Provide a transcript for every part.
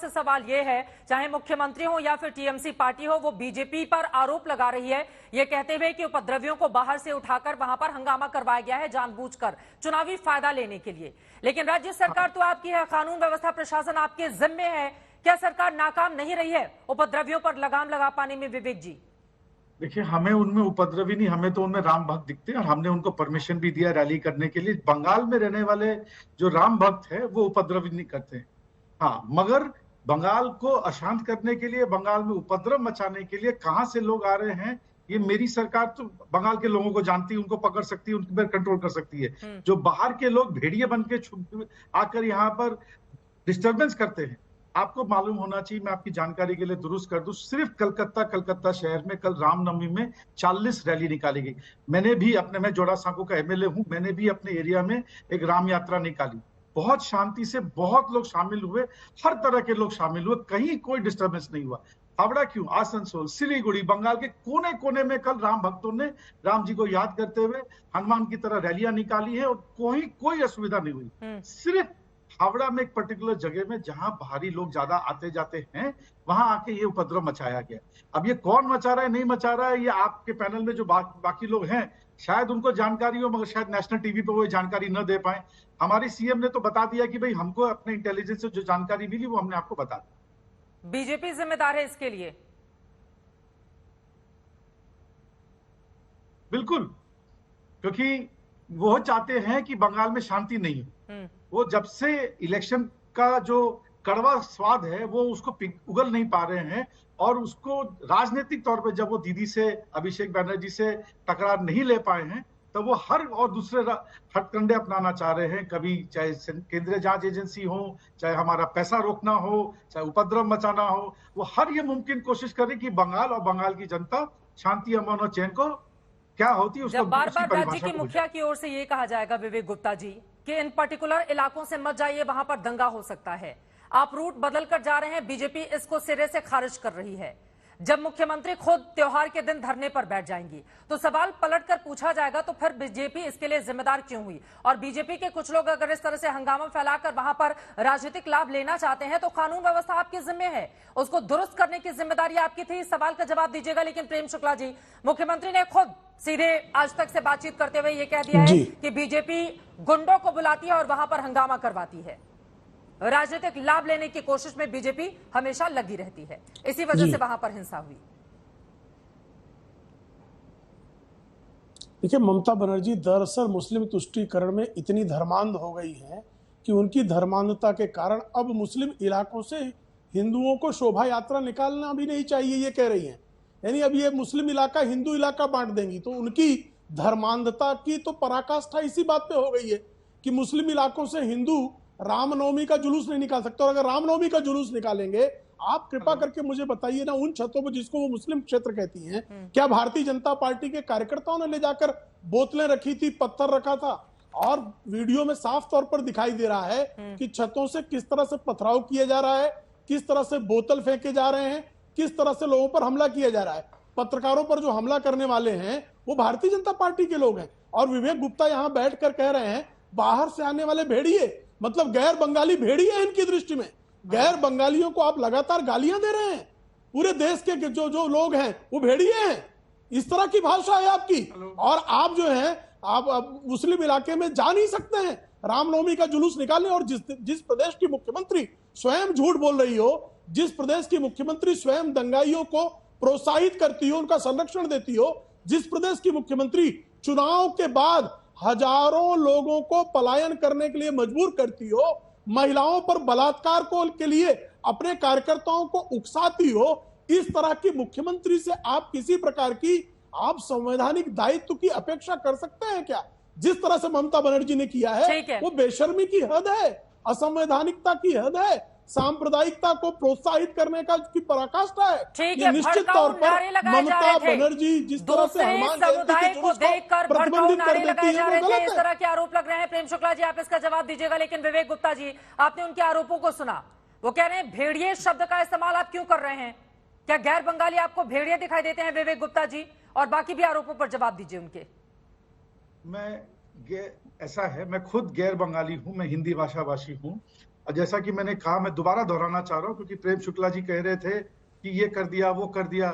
से सवाल यह है, चाहे मुख्यमंत्री हो या फिर टीएमसी पार्टी हो, वो बीजेपी पर आरोप लगा रही है, ये कहते हुए कि उपद्रवियों को बाहर से उठाकर वहां पर हंगामा करवाया गया है जानबूझकर चुनावी फायदा लेने के लिए। लेकिन राज्य सरकार तो आपकी है, कानून व्यवस्था प्रशासन आपके जिम्मे है। क्या सरकार नाकाम नहीं रही है उपद्रवियों पर लगाम लगा पाने में? विवेक जी, देखिए, हमें उनमें उपद्रवी नहीं, हमें तो उनमें राम भक्त दिखते हैं और हमने उनको परमिशन भी दिया रैली करने के लिए। बंगाल में रहने वाले जो राम भक्त है वो उपद्रवी नहीं करते हैं। हाँ, मगर बंगाल को अशांत करने के लिए, बंगाल में उपद्रव मचाने के लिए कहां से लोग आ रहे हैं, ये मेरी सरकार तो बंगाल के लोगों को जानती है, उनको पकड़ सकती है, उनके पर कंट्रोल कर सकती है। जो बाहर के लोग भेड़िए बन के आकर यहाँ पर डिस्टर्बेंस करते हैं, आपको मालूम होना चाहिए, मैं आपकी जानकारी के लिए दुरुस्त कर दूं, सिर्फ कलकत्ता शहर में कल रामनवमी में 40 रैली निकाली गई। मैं जोड़ा सांको का एमएलए हूं, मैंने भी अपने एरिया में एक राम यात्रा निकाली। बहुत शांति से बहुत लोग शामिल हुए, हर तरह के लोग शामिल हुए, कहीं कोई डिस्टर्बेंस नहीं हुआ। हावड़ा क्यों, आसनसोल, सिलीगुड़ी, बंगाल के कोने कोने में कल राम भक्तों ने राम जी को याद करते हुए हनुमान की तरह रैलियां निकाली है और कोई असुविधा नहीं हुई। सिर्फ हावड़ा में एक पर्टिकुलर जगह में जहां बाहरी लोग ज्यादा आते जाते हैं, वहां आके ये उपद्रव मचाया गया। अब ये कौन मचा रहा है नहीं मचा रहा है, ये आपके पैनल में जो बाकी लोग हैं शायद उनको जानकारी हो, मगर शायद नेशनल टीवी पे वो जानकारी न दे पाए। हमारी सीएम ने तो बता दिया कि भाई हमको अपने इंटेलिजेंस से जो जानकारी मिली वो हमने आपको बता दी। बीजेपी जिम्मेदार है इसके लिए? बिल्कुल, क्योंकि वो चाहते हैं कि बंगाल में शांति नहीं हो। वो जब से इलेक्शन का जो कड़वा स्वाद है वो उसको उगल नहीं पा रहे हैं, और उसको राजनीतिक तौर पे जब वो दीदी से, अभिषेक बैनर्जी से टकरार नहीं ले पाए हैं, तो वो हर और दूसरे हथकंडे अपनाना चाह रहे हैं। कभी चाहे केंद्रीय जांच एजेंसी हो, चाहे हमारा पैसा रोकना हो, चाहे उपद्रव मचाना हो, वो हर ये मुमकिन कोशिश करे कि बंगाल और बंगाल की जनता शांति, अमन और चैन को क्या होती है उसको, जब बार बार राज्य के मुखिया की ओर से ये कहा जाएगा विवेक गुप्ता जी कि इन पर्टिकुलर इलाकों से मत जाइए, वहां पर दंगा हो सकता है, आप रूट बदल कर जा रहे हैं, बीजेपी इसको सिरे से खारिज कर रही है। जब मुख्यमंत्री खुद त्योहार के दिन धरने पर बैठ जाएंगी तो सवाल पलटकर पूछा जाएगा तो फिर बीजेपी इसके लिए जिम्मेदार क्यों हुई? और बीजेपी के कुछ लोग अगर इस तरह से हंगामा फैलाकर वहां पर राजनीतिक लाभ लेना चाहते हैं तो कानून व्यवस्था आपके जिम्मे है, उसको दुरुस्त करने की जिम्मेदारी आपकी थी। इस सवाल का जवाब दीजिएगा। लेकिन प्रेम शुक्ला जी, मुख्यमंत्री ने खुद सीधे आज तक से बातचीत करते हुए ये कह दिया है कि बीजेपी गुंडों को बुलाती है और वहां पर हंगामा करवाती है, राजनीतिक लाभ लेने की कोशिश में बीजेपी हमेशा लगी रहती है, इसी वजह से वहां पर हिंसा हुई। देखिए, ममता बनर्जी दरअसल मुस्लिम तुष्टीकरण में इतनी धर्मांध हो गई है कि उनकी धर्मांधता के कारण अब मुस्लिम इलाकों से हिंदुओं को शोभा यात्रा निकालना भी नहीं चाहिए, ये कह रही हैं। यानी अब ये मुस्लिम इलाका हिंदू इलाका बांट देंगी, तो उनकी धर्मांधता की तो पराकाष्ठा इसी बात पे हो गई है कि मुस्लिम इलाकों से हिंदू रामनवमी का जुलूस नहीं निकाल सकते। और अगर रामनवमी का जुलूस निकालेंगे, आप कृपा करके मुझे बताइए ना, उन छतों पर जिसको वो मुस्लिम क्षेत्र कहती हैं, क्या भारतीय जनता पार्टी के कार्यकर्ताओं ने ले जाकर बोतलें रखी थी, पत्थर रखा था? और वीडियो में साफ तौर पर दिखाई दे रहा है कि छतों से किस तरह से पथराव किया जा रहा है, किस तरह से बोतल फेंके जा रहे हैं, किस तरह से लोगों पर हमला किया जा रहा है। पत्रकारों पर जो हमला करने वाले हैं वो भारतीय जनता पार्टी के लोग हैं। और विवेक गुप्ता यहां बैठकर कह रहे हैं बाहर से आने वाले भेड़िए, मतलब गैर बंगाली भेड़िए हैं इनकी दृष्टि में। गैर बंगालियों को आप लगातार गालियां दे रहे हैं। पूरे देश के जो लोग हैं वो भेड़िए हैं, इस तरह की भाषा है आपकी। और आप जो है आप मुस्लिम इलाके में जा नहीं सकते हैं रामनवमी का जुलूस निकालने। और जिस प्रदेश की मुख्यमंत्री स्वयं झूठ बोल रही हो, जिस प्रदेश की मुख्यमंत्री स्वयं दंगाइयों को प्रोत्साहित करती हो, उनका संरक्षण देती हो, जिस प्रदेश की मुख्यमंत्री चुनाव के बाद हजारों लोगों को पलायन करने के लिए मजबूर करती हो, महिलाओं पर बलात्कार के लिए अपने कार्यकर्ताओं को उकसाती हो, इस तरह की मुख्यमंत्री से आप किसी प्रकार की आप संवैधानिक दायित्व की अपेक्षा कर सकते हैं क्या? जिस तरह से ममता बनर्जी ने किया है वो बेशर्मी की हद है, असंवैधानिकता की हद है, सांप्रदायिकता को प्रोत्साहित करने का की पराकाष्ठा है। ये निश्चित तौर पर ममता बनर्जी जिस तरह से समुदाय को देखकर भड़काऊ नारे लगाए जा रहे थे, इस तरह के आरोप लग रहे हैं। प्रेम शुक्ला जी, आप इसका जवाब दीजिएगा। लेकिन विवेक गुप्ता जी, आपने उनके आरोपों को सुना, वो कह रहे हैं भेड़िए शब्द का इस्तेमाल आप क्यों कर रहे हैं? क्या गैर बंगाली आपको भेड़िए दिखाई देते हैं? विवेक गुप्ता जी, और बाकी भी आरोपों पर जवाब दीजिए उनके। ऐसा है, मैं खुद गैर बंगाली हूं, मैं हिंदी भाषा भाषी हूं। और जैसा कि मैंने कहा, मैं दोबारा दोहराना चाह रहा हूँ, क्योंकि प्रेम शुक्ला जी कह रहे थे कि ये कर दिया वो कर दिया।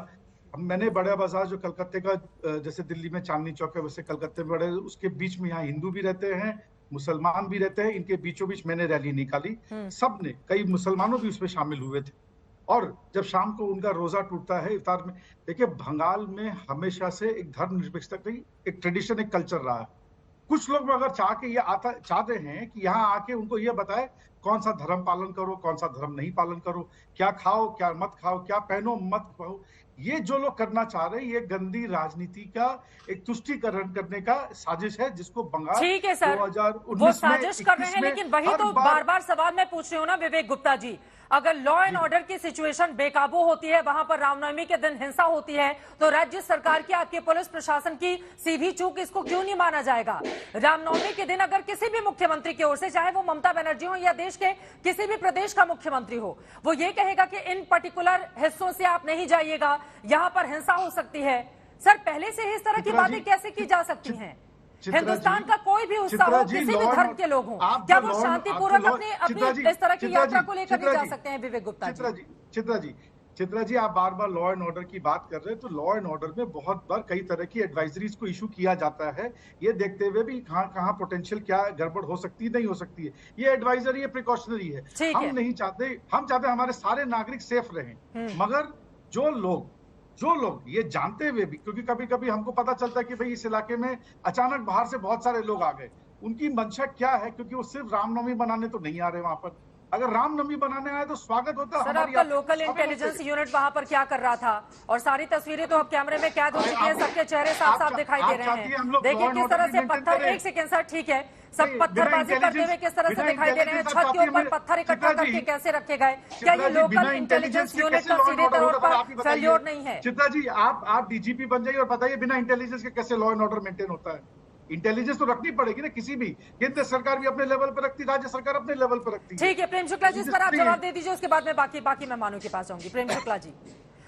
मैंने बड़ा बाजार जो कलकत्ते का, जैसे दिल्ली में चांदनी चौक है वैसे कलकत्ते में बड़े, उसके बीच में यहाँ हिंदू भी रहते हैं, मुसलमान भी रहते हैं, इनके बीचों बीच मैंने रैली निकाली। सबने, कई मुसलमानों भी उसमें शामिल हुए थे। और जब शाम को उनका रोजा टूटता है इफ्तार में, देखिए बंगाल में हमेशा से एक धर्मनिरपेक्षता की एक ट्रेडिशन, एक कल्चर रहा है। कुछ लोग अगर चाहते हैं कि यहाँ आके उनको ये बताए कौन सा धर्म पालन करो, कौन सा धर्म नहीं पालन करो, क्या खाओ क्या मत खाओ, क्या पहनो मत पहनो, ये जो लोग करना चाह रहे हैं, ये गंदी राजनीति का एक तुष्टीकरण करने का साजिश है, जिसको बंगाल ठीक है सर, 2019 वो साजिश कर रहे हैं, लेकिन वही तो बार बार सवाल मैं पूछ रही हूँ ना विवेक गुप्ता जी, अगर लॉ एंड ऑर्डर की सिचुएशन बेकाबू होती है, वहां पर रामनवमी के दिन हिंसा होती है, तो राज्य सरकार की, आपके पुलिस प्रशासन की सीधी चूक, इसको क्यों नहीं माना जाएगा? रामनवमी के दिन अगर किसी भी मुख्यमंत्री की ओर से, चाहे वो ममता बनर्जी हो या देश के किसी भी प्रदेश का मुख्यमंत्री हो, वो ये कहेगा कि इन पर्टिकुलर हिस्सों से आप नहीं जाइएगा, यहां पर हिंसा हो सकती है, सर पहले से ही इस तरह की बातें कैसे की जा सकती हैं? हिंदुस्तान का कोई भी हिस्सा हो, किसी भी धर्म के लोग हों, क्या वो शांतिपूर्वक अपनी इस तरह की यात्रा को लेकर नहीं जा सकते हैं? विवेक गुप्ता जी, चित्रा जी, आप बार बार लॉ एंड ऑर्डर की बात कर रहे हैं, तो लॉ एंड ऑर्डर में बहुत बार कई तरह की एडवाइजरीज को इशू किया जाता है, ये देखते हुए भी कहाँ पोटेंशियल क्या गड़बड़ हो सकती है, नहीं हो सकती है। ये एडवाइजरी, ये प्रिकॉशनरी है। हम नहीं चाहते, हम चाहते हमारे सारे नागरिक सेफ रहें, मगर जो लोग ये जानते हुए भी, क्योंकि कभी कभी हमको पता चलता है कि भाई इस इलाके में अचानक बाहर से बहुत सारे लोग आ गए, उनकी मंशा क्या है, क्योंकि वो सिर्फ रामनवमी बनाने तो नहीं आ रहे वहां पर। अगर रामनवमी बनाने आए तो स्वागत होता है। सर आपका लोकल इंटेलिजेंस यूनिट वहां पर क्या कर रहा था? और सारी तस्वीरें तो अब कैमरे में कैद हो चुकी हैं, सबके चेहरे साफ साफ दिखाई दे रहे हैं। देखिए किस तरह से पत्थर, एक सेकेंड सर, ठीक है, सब पत्थरबाजी करते हुए किस तरह से दिखाई दे रहे हैं, छत के ऊपर पत्थर इकट्ठा करके कैसे रखे गए? क्या ये लोकल इंटेलिजेंस यूनिट का सीधे तौर पर फेल्योर नहीं है? चित्रा जी, आप डीजीपी बन जाइए और बताइए बिना इंटेलिजेंस के कैसे लॉ एंड ऑर्डर मेंटेन होता है? इंटेलिजेंस तो रखनी पड़ेगी ना, किसी भी, केंद्र सरकार भी अपने लेवल पर रखती, राज्य सरकार अपने लेवल पर रखती। ठीक है प्रेम शुक्ला जी, इस पर आप जवाब दे दीजिए, उसके बाद मैं बाकी मेहमानों के पास जाऊंगी। प्रेम शुक्ला जी,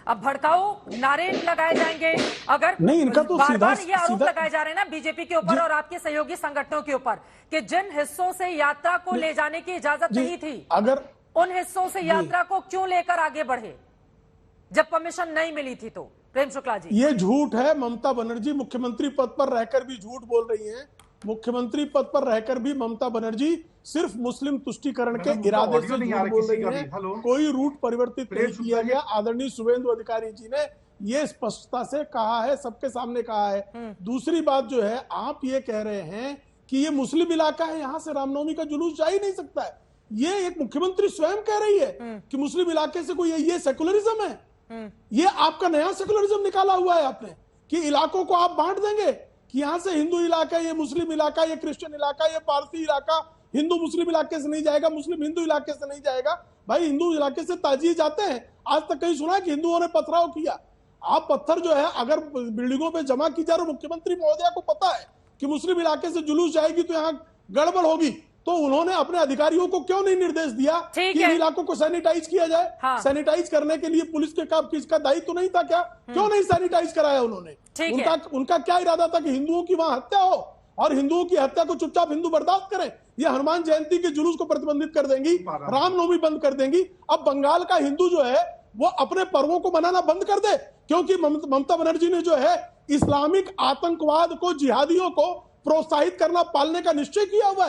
अब भड़काऊ नारे लगाए जाएंगे, अगर नहीं, इनका तो बार-बार ये आरोप लगाए जा रहे हैं ना बीजेपी के ऊपर और आपके सहयोगी संगठनों के ऊपर कि जिन हिस्सों से यात्रा को ले जाने की इजाजत नहीं थी, अगर उन हिस्सों से यात्रा को क्यों लेकर आगे बढ़े जब परमिशन नहीं मिली थी? तो प्रेम शुक्ला जी, ये झूठ है। ममता बनर्जी मुख्यमंत्री पद पर रहकर भी झूठ बोल रही हैं। मुख्यमंत्री पद पर रहकर भी ममता बनर्जी सिर्फ मुस्लिम तुष्टीकरण के इरादे से झूठ बोल रही हैं। कोई रूट परिवर्तित नहीं किया गया। आदरणीय शुभेंदु अधिकारी जी ने ये स्पष्टता से कहा है, सबके सामने कहा है। दूसरी बात जो है, आप ये कह रहे हैं कि ये मुस्लिम इलाका है, यहाँ से रामनवमी का जुलूस जा ही नहीं सकता है। ये एक मुख्यमंत्री स्वयं कह रही है कि मुस्लिम इलाके से कोई, ये सेकुलरिज्म है। ये आपका नया सेकुलरिज्म निकाला हुआ है आपने कि इलाकों को आप बांट देंगे कि यहां से हिंदू इलाका, ये मुस्लिम इलाका, ये क्रिश्चियन इलाका, ये पारसी इलाका हिंदू मुस्लिम इलाके से नहीं जाएगा, मुस्लिम हिंदू इलाके से नहीं जाएगा। भाई हिंदू इलाके से ताजिए जाते हैं। आज तक कहीं सुना कि हिंदुओं ने पथराव किया? आप पत्थर जो है अगर बिल्डिंगों पे जमा की जा रही, मुख्यमंत्री महोदया को पता है कि मुस्लिम इलाके से जुलूस जाएगी तो यहाँ गड़बड़ होगी, तो उन्होंने अपने अधिकारियों को क्यों नहीं निर्देश दिया कि इन इलाकों को सैनिटाइज किया जाए? हाँ। सैनिटाइज करने के लिए पुलिस के किसका दायित्व नहीं था क्या? क्यों नहीं सैनिटाइज कराया उन्होंने? उनका क्या इरादा था कि हिंदुओं की वहां हत्या हो और हिंदुओं की हत्या को चुपचाप हिंदू बर्दाश्त करें? ये हनुमान जयंती के जुलूस को प्रतिबंधित कर देंगी, रामनवमी बंद कर देंगी। अब बंगाल का हिंदू जो है वो अपने पर्वों को मनाना बंद कर दे, क्योंकि ममता बनर्जी ने जो है इस्लामिक आतंकवाद को, जिहादियों को प्रोत्साहित करना, पालने का निश्चय किया हुआ है।